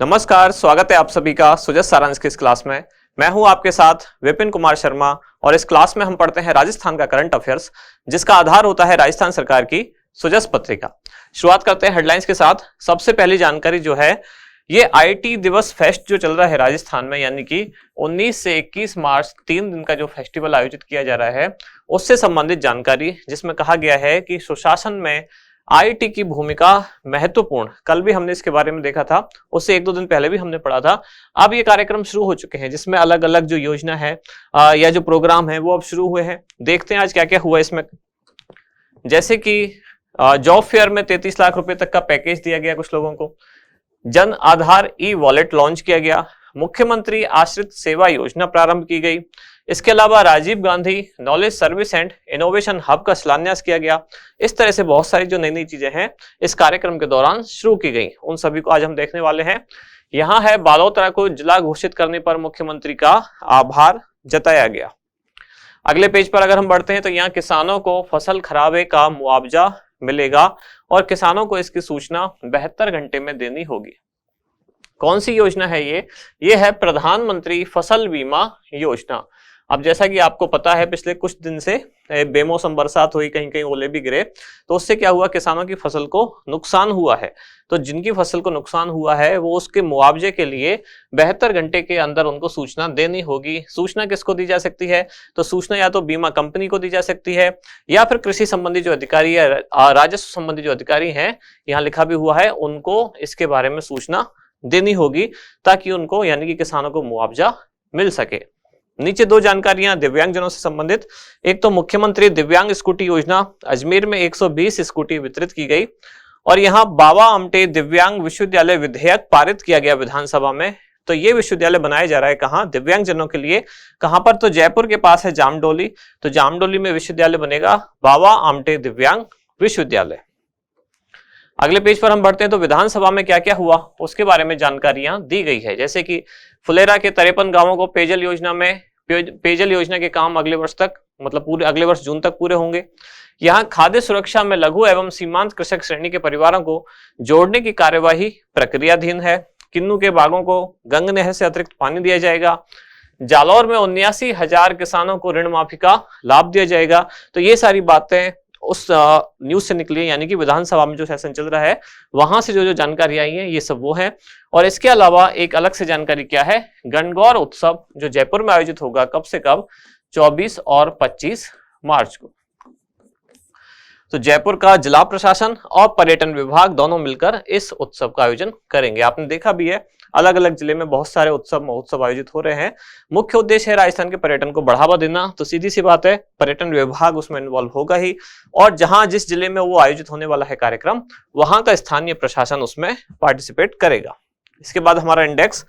नमस्कार, स्वागत है आप सभी का सुजस सारांश की इस क्लास में। मैं हूं आपके साथ विपिन कुमार शर्मा और इस क्लास में हम पढ़ते हैं राजस्थान का करंट अफेयर्स, जिसका आधार होता है राजस्थान सरकार की सुजस पत्रिका। शुरुआत करते हैं हेडलाइंस के साथ। सबसे पहली जानकारी जो है ये आईटी दिवस फेस्ट जो चल रहा है राजस्थान में, यानी कि 19 से 21 मार्च 3 दिन का जो फेस्टिवल आयोजित किया जा रहा है उससे संबंधित जानकारी, जिसमें कहा गया है कि सुशासन में आईटी की भूमिका महत्वपूर्ण। कल भी हमने इसके बारे में देखा था, उससे एक दो दिन पहले भी हमने पढ़ा था। अब ये कार्यक्रम शुरू हो चुके हैं जिसमें अलग अलग जो योजना है या जो प्रोग्राम है वो अब शुरू हुए हैं। देखते हैं आज क्या क्या हुआ इसमें। जैसे कि जॉब फेयर में 33 लाख रुपए तक का पैकेज दिया गया कुछ लोगों को। Jan Aadhaar e wallet launch किया गया। मुख्यमंत्री आश्रित सेवा योजना प्रारंभ की गई। इसके अलावा Rajiv Gandhi knowledge service and innovation hub का शिलान्यास किया गया। इस तरह से बहुत सारी जो नई नई चीजें हैं इस कार्यक्रम के दौरान शुरू की गई, उन सभी को आज हम देखने वाले हैं। यहाँ है बालोतरा को जिला घोषित करने पर मुख्यमंत्री का आभार जताया गया। अगले पेज पर अगर हम बढ़ते हैं तो यहाँ किसानों को फसल खराबे का मुआवजा मिलेगा और किसानों को इसकी सूचना 72 घंटे में देनी होगी। कौन सी योजना है ये है प्रधानमंत्री फसल बीमा योजना। अब जैसा कि आपको पता है पिछले कुछ दिन से बेमौसम बरसात हुई, कहीं कहीं ओले भी गिरे, तो उससे क्या हुआ, किसानों की फसल को नुकसान हुआ है। तो जिनकी फसल को नुकसान हुआ है वो उसके मुआवजे के लिए 72 घंटे के अंदर उनको सूचना देनी होगी। सूचना किसको दी जा सकती है, तो सूचना या तो बीमा कंपनी को दी जा सकती है या फिर कृषि संबंधी जो अधिकारी है, राजस्व संबंधी जो अधिकारी हैं, यहाँ लिखा भी हुआ है, उनको इसके बारे में सूचना देनी होगी ताकि उनको यानी कि किसानों को मुआवजा मिल सके। नीचे दो जानकारियां दिव्यांगजनों से संबंधित। एक तो मुख्यमंत्री दिव्यांग स्कूटी योजना, अजमेर में 120 स्कूटी वितरित की गई। और यहाँ बाबा आमटे दिव्यांग विश्वविद्यालय विधेयक पारित किया गया विधानसभा में। तो ये विश्वविद्यालय बनाया जा रहा है कहाँ, दिव्यांगजनों के लिए। कहां पर, तो जयपुर के पास है जामडोली। तो जामडोली में विश्वविद्यालय बनेगा बाबा आमटे दिव्यांग विश्वविद्यालय। अगले पेज पर हम बढ़ते हैं तो विधानसभा में क्या क्या हुआ उसके बारे में जानकारियां दी गई है। जैसे कि फुलेरा के 53 गांवों को पेयजल योजना के काम अगले वर्ष तक, मतलब पूरे अगले वर्ष जून तक पूरे होंगे। यहाँ खाद्य सुरक्षा में लघु एवं सीमांत कृषक श्रेणी के परिवारों को जोड़ने की कार्यवाही प्रक्रियाधीन है। किन्नू के बागों को गंग नहर से अतिरिक्त पानी दिया जाएगा। जालौर में 79,000 किसानों को ऋण माफी का लाभ दिया जाएगा। तो ये सारी बातें उस न्यूज से निकली है, यानी कि विधानसभा में जो सेशन चल रहा है वहां से जो जो जानकारी आई है ये सब वो है। और इसके अलावा एक अलग से जानकारी क्या है, गणगौर उत्सव जो जयपुर में आयोजित होगा, कब से कब, 24 और 25 मार्च को। तो जयपुर का जिला प्रशासन और पर्यटन विभाग दोनों मिलकर इस उत्सव का आयोजन करेंगे। आपने देखा भी है अलग अलग जिले में बहुत सारे उत्सव महोत्सव आयोजित हो रहे हैं। मुख्य उद्देश्य है राजस्थान के पर्यटन को बढ़ावा देना। तो सीधी सी बात है, पर्यटन विभाग उसमें इन्वॉल्व होगा ही, और जहां जिस जिले में वो आयोजित होने वाला है कार्यक्रम, वहां का स्थानीय प्रशासन उसमें पार्टिसिपेट करेगा। इसके बाद हमारा इंडेक्स,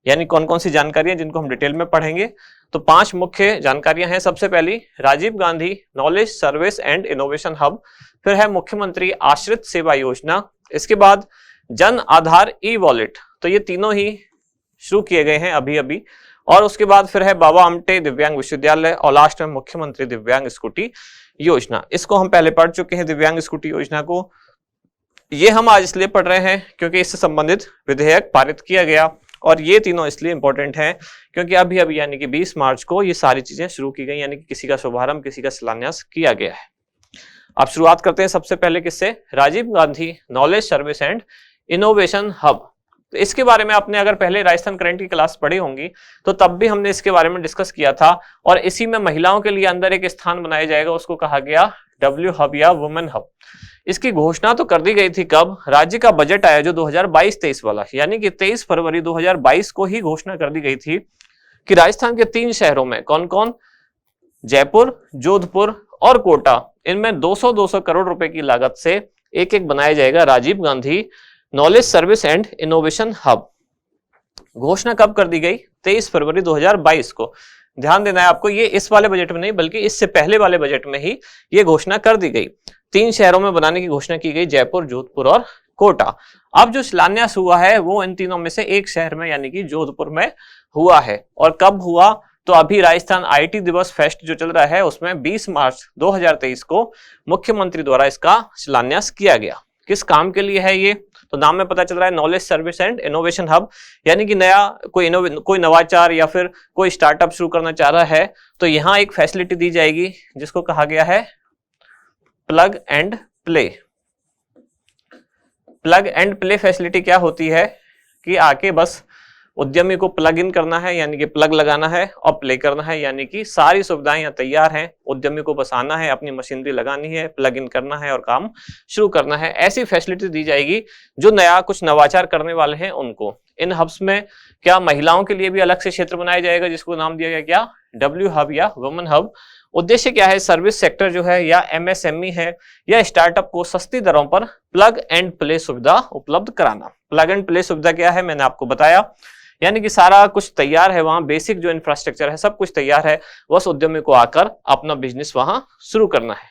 यानी कौन कौन सी जानकारियां जिनको हम डिटेल में पढ़ेंगे। तो 5 मुख्य जानकारियां हैं। सबसे पहली Rajiv Gandhi knowledge service and innovation hub, फिर है मुख्यमंत्री आश्रित सेवा योजना, इसके बाद जन आधार ई वॉलेट, तो ये तीनों ही शुरू किए गए हैं अभी अभी, और उसके बाद फिर है बाबा आमटे दिव्यांग विश्वविद्यालय, और लास्ट में मुख्यमंत्री दिव्यांग स्कूटी योजना। इसको हम पहले पढ़ चुके हैं दिव्यांग स्कूटी योजना को। ये हम आज इसलिए पढ़ रहे हैं क्योंकि इससे संबंधित विधेयक पारित किया गया, और ये तीनों इसलिए इंपॉर्टेंट हैं क्योंकि अभी अभी यानी कि 20 मार्च को ये सारी चीजें शुरू की गई, यानी कि किसी का शुभारंभ, किसी का शिलान्यास किया गया है। अब शुरुआत करते हैं सबसे पहले किससे, Rajiv Gandhi knowledge service and innovation hub. तो इसके बारे में आपने अगर पहले राजस्थान करंट की क्लास पढ़ी होंगी तो तब भी हमने इसके बारे में डिस्कस किया था, और इसी में महिलाओं के लिए अंदर एक स्थान बनाया जाएगा, उसको कहा गया डब्ल्यू हब या वुमेन हब। इसकी घोषणा तो कर दी गई थी कब, राज्य का बजट आया जो 2022-23 वाला, यानी कि 23 फरवरी 2022 को ही घोषणा कर दी गई थी कि राजस्थान के 3 शहरों में, कौन कौन, जयपुर, जोधपुर और कोटा, इनमें 200-200 करोड़ रुपए की लागत से एक एक बनाया जाएगा Rajiv Gandhi knowledge service and innovation hub. घोषणा कब कर दी गई, 23 फरवरी 2022 को। ध्यान देना है आपको, ये इस वाले बजट में नहीं बल्कि इससे पहले वाले बजट में ही ये घोषणा कर दी गई। 3 शहरों में बनाने की घोषणा की गई, जयपुर, जोधपुर और कोटा। अब जो शिलान्यास हुआ है वो इन तीनों में से एक शहर में यानी कि जोधपुर में हुआ है। और कब हुआ, तो अभी राजस्थान आईटी दिवस फेस्ट जो चल रहा है उसमें 20 मार्च 2023 को मुख्यमंत्री द्वारा इसका शिलान्यास किया गया। किस काम के लिए है ये, तो नाम में पता चल रहा है knowledge service and innovation hub, यानी कि नया कोई नवाचार या फिर कोई स्टार्टअप शुरू करना चाह रहा है तो यहाँ एक फैसिलिटी दी जाएगी जिसको कहा गया है plug and play. Plug and play facility क्या होती है कि आके बस उद्यमी को प्लग इन करना है, यानी कि प्लग लगाना है, और प्ले करना है, यानी कि सारी सुविधाएं यहाँ तैयार हैं, उद्यमी को बस आना है, अपनी मशीनरी लगानी है, प्लग इन करना है और काम शुरू करना है। ऐसी फैसिलिटी दी जाएगी जो नया कुछ नवाचार करने वाले हैं उनको। इन हब्स में क्या महिलाओं के लिए भी अलग से क्षेत्र बनाया जाएगा जिसको नाम दिया गया क्या, डब्ल्यू हब या वुमेन हब। उद्देश्य क्या है, सर्विस सेक्टर जो है या एमएसएमई है या स्टार्टअप को सस्ती दरों पर प्लग एंड प्ले सुविधा उपलब्ध कराना। प्लग एंड प्ले सुविधा क्या है मैंने आपको बताया, यानी कि सारा कुछ तैयार है, वहां बेसिक जो इंफ्रास्ट्रक्चर है सब कुछ तैयार है, बस उद्यमी को आकर अपना बिजनेस वहां शुरू करना है।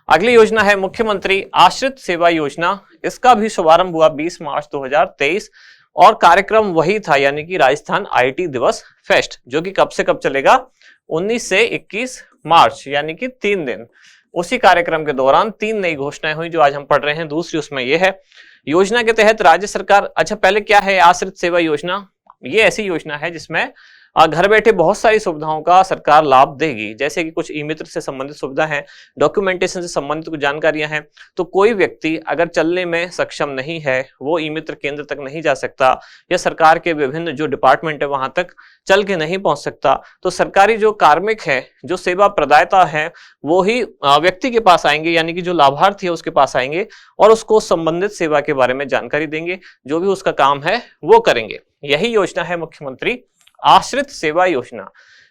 अगली योजना है मुख्यमंत्री आश्रित सेवा योजना। इसका भी शुभारंभ हुआ 20 मार्च 2023 और कार्यक्रम वही था, यानी कि राजस्थान आईटी दिवस फेस्ट, जो कि कब से कब चलेगा, 19 से 21 मार्च, यानी कि 3 दिन। उसी कार्यक्रम के दौरान 3 नई घोषणाएं हुई जो आज हम पढ़ रहे हैं। दूसरी उसमें यह है, योजना के तहत राज्य सरकार, अच्छा पहले क्या है आश्रित सेवा योजना, ये ऐसी योजना है जिसमें घर बैठे बहुत सारी सुविधाओं का सरकार लाभ देगी, जैसे कि कुछ ई मित्र से संबंधित सुविधा है, डॉक्यूमेंटेशन से संबंधित कुछ जानकारियां हैं। तो कोई व्यक्ति अगर चलने में सक्षम नहीं है, वो ई मित्र केंद्र तक नहीं जा सकता या सरकार के विभिन्न जो डिपार्टमेंट है वहां तक चल के नहीं पहुंच सकता, तो सरकारी जो कार्मिक है, जो सेवा प्रदाता है, वो ही व्यक्ति के पास आएंगे, यानी कि जो लाभार्थी है उसके पास आएंगे और उसको संबंधित सेवा के बारे में जानकारी देंगे, जो भी उसका काम है वो करेंगे। यही योजना है मुख्यमंत्री आश्रित सेवा योजना।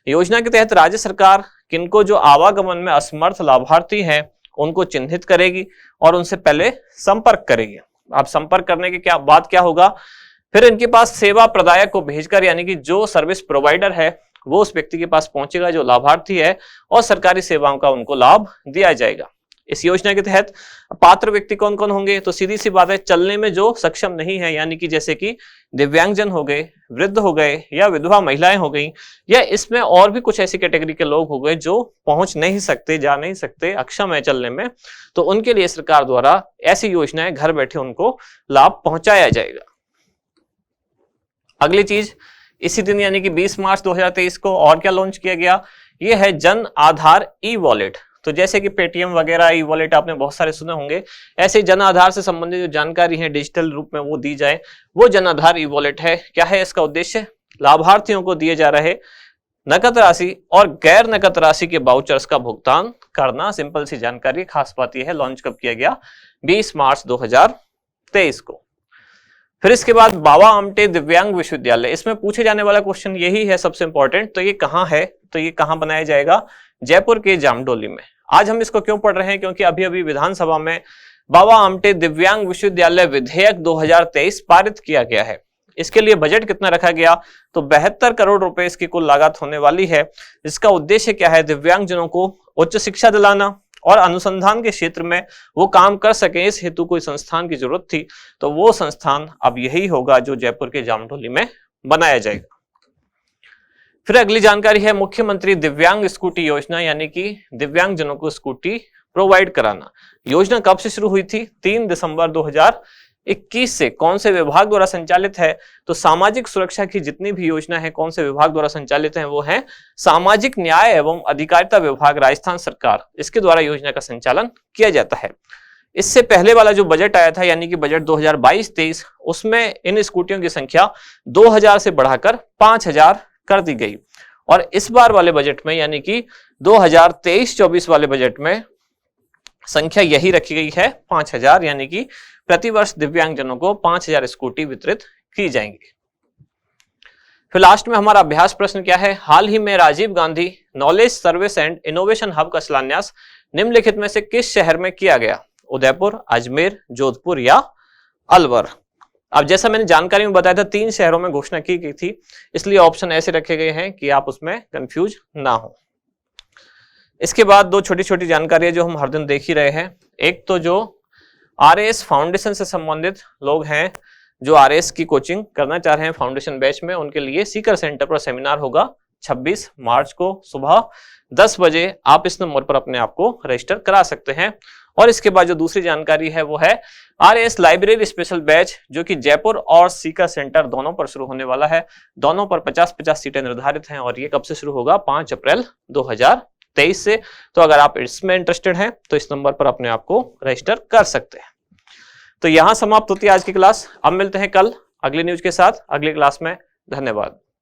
योजना के तहत राज्य सरकार किनको जो आवागमन में असमर्थ लाभार्थी हैं उनको चिन्हित करेगी और उनसे पहले संपर्क करेगी। अब संपर्क करने के बाद क्या होगा, फिर इनके पास सेवा प्रदायक को भेजकर, यानी कि जो सर्विस प्रोवाइडर है वो उस व्यक्ति के पास पहुंचेगा जो लाभार्थी है और सरकारी सेवाओं का उनको लाभ दिया जाएगा। इस योजना के तहत पात्र व्यक्ति कौन कौन होंगे, तो सीधी सी बात है, चलने में जो सक्षम नहीं है, यानी कि जैसे कि दिव्यांगजन हो गए, वृद्ध हो गए या विधवा महिलाएं हो गई, या इसमें और भी कुछ ऐसी कैटेगरी के लोग हो गए जो पहुंच नहीं सकते, जा नहीं सकते, अक्षम है चलने में, तो उनके लिए सरकार द्वारा ऐसी योजनाएं घर बैठे उनको लाभ पहुंचाया जाएगा। अगली चीज इसी दिन यानी कि 20 मार्च 2023 को और क्या लॉन्च किया गया, ये है जन आधार ई वॉलेट। तो जैसे कि पेटीएम वगैरह ई वॉलेट आपने बहुत सारे सुने होंगे, ऐसे जन आधार से संबंधित जो जानकारी है डिजिटल रूप में वो दी जाए, वो जन आधार ई वॉलेट है। क्या है इसका उद्देश्य, लाभार्थियों को दिए जा रहे नकद राशि और गैर नकद राशि के वाउचर्स का भुगतान करना। सिंपल सी जानकारी, खास बात यह है लॉन्च कब किया गया, 20 मार्च 2023 को। फिर इसके बाद बाबा आमटे दिव्यांग विश्वविद्यालय, इसमें पूछे जाने वाला क्वेश्चन यही है सबसे इंपॉर्टेंट, तो ये कहाँ है, तो ये कहाँ बनाया जाएगा, जयपुर के जामडोली में। आज हम इसको क्यों पढ़ रहे हैं, क्योंकि अभी अभी विधानसभा में बाबा आमटे दिव्यांग विश्वविद्यालय विधेयक 2023 पारित किया गया है। इसके लिए बजट कितना रखा गया, तो 72 करोड़ रुपए इसकी कुल लागत होने वाली है। इसका उद्देश्य क्या है, दिव्यांगजनों को उच्च शिक्षा दिलाना और अनुसंधान के क्षेत्र में वो काम कर सके, इस हेतु कोई संस्थान की जरूरत थी, तो वो संस्थान अब यही होगा जो जयपुर के जामडोली में बनाया जाएगा। फिर अगली जानकारी है मुख्यमंत्री दिव्यांग स्कूटी योजना, यानी कि दिव्यांगजनों को स्कूटी प्रोवाइड कराना। योजना कब से शुरू हुई थी, 3 दिसंबर 2021 से। कौन से विभाग द्वारा संचालित है, तो सामाजिक सुरक्षा की जितनी भी योजना है कौन से विभाग द्वारा संचालित है, वो है सामाजिक न्याय एवं अधिकारिता विभाग, राजस्थान सरकार, इसके द्वारा योजना का संचालन किया जाता है। इससे पहले वाला जो बजट आया था यानी कि बजट 2022-23, उसमें इन स्कूटियों की संख्या 2000 से बढ़ाकर 5000 कर दी गई। और इस बार वाले बजट में यानी कि 2023-24 वाले बजट में संख्या यही रखी गई है 5000, यानी कि प्रतिवर्ष दिव्यांगजनों को 5000 स्कूटी वितरित की जाएंगी। फिर लास्ट में हमारा अभ्यास प्रश्न क्या है, हाल ही में Rajiv Gandhi knowledge service and innovation hub का शिलान्यास निम्नलिखित में से किस शहर में किया गया, उदयपुर, अजमेर, जोधपुर या अलवर। अब जैसा मैंने जानकारी में बताया था 3 शहरों में घोषणा की गई थी, इसलिए ऑप्शन ऐसे रखे गए हैं कि आप उसमें कंफ्यूज ना हो। इसके बाद 2 छोटी छोटी जानकारियां जो हम हर दिन देख ही रहे हैं। एक तो जो आरएएस फाउंडेशन से संबंधित लोग हैं, जो आरएएस की कोचिंग करना चाह रहे हैं फाउंडेशन बैच में, उनके लिए सीकर सेंटर पर सेमिनार होगा 26 मार्च को सुबह 10 बजे। आप इस नंबर पर अपने आप को रजिस्टर करा सकते हैं और इसके बाद जो दूसरी जानकारी है वो है RAS लाइब्रेरी स्पेशल बैच, जो कि जयपुर और सीकर सेंटर दोनों पर शुरू होने वाला है। दोनों पर 50-50 सीटें निर्धारित हैं और ये कब से शुरू होगा? 5 अप्रैल 2023 से। तो अगर आप इसमें इंटरेस्टेड हैं तो इस नंबर पर अपने आप को रजिस्टर कर सकते हैं। तो यहां समाप्त होती है आज की क्लास। अब मिलते हैं कल अगली न्यूज के साथ अगली क्लास में। धन्यवाद।